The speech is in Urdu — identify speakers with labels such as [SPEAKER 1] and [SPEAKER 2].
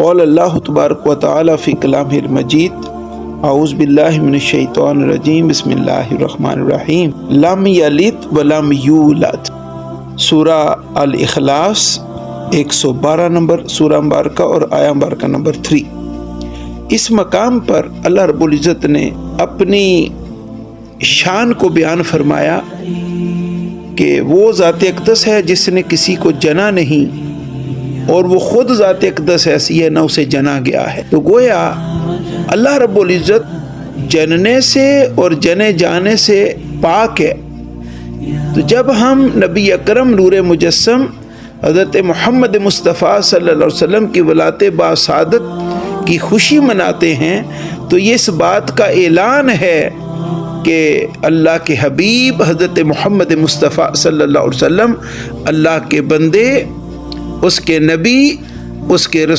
[SPEAKER 1] قال اللہ تبارک و تعالی فی کلامہ المجید اعوذ باللہ من الشیطان الرجیم بسم اللہ الرحمن الرحیم لم یلد ولم یولد۔ سورہ الاخلاص 112 نمبر سورہ مبارکہ اور آیہ مبارکہ نمبر 3۔ اس مقام پر اللہ رب العزت نے اپنی شان کو بیان فرمایا کہ وہ ذات اقدس ہے جس نے کسی کو جنا نہیں، اور وہ خود ذات اقدس ایسی ہے نہ اسے جنا گیا ہے۔ تو گویا اللہ رب العزت جننے سے اور جنے جانے سے پاک ہے۔ تو جب ہم نبی اکرم نور مجسم حضرت محمد مصطفیٰ صلی اللہ علیہ وسلم کی ولادت باسعادت کی خوشی مناتے ہیں تو یہ اس بات کا اعلان ہے کہ اللہ کے حبیب حضرت محمد مصطفیٰ صلی اللہ علیہ وسلم اللہ کے بندے، اس کے نبی، اس کے رسول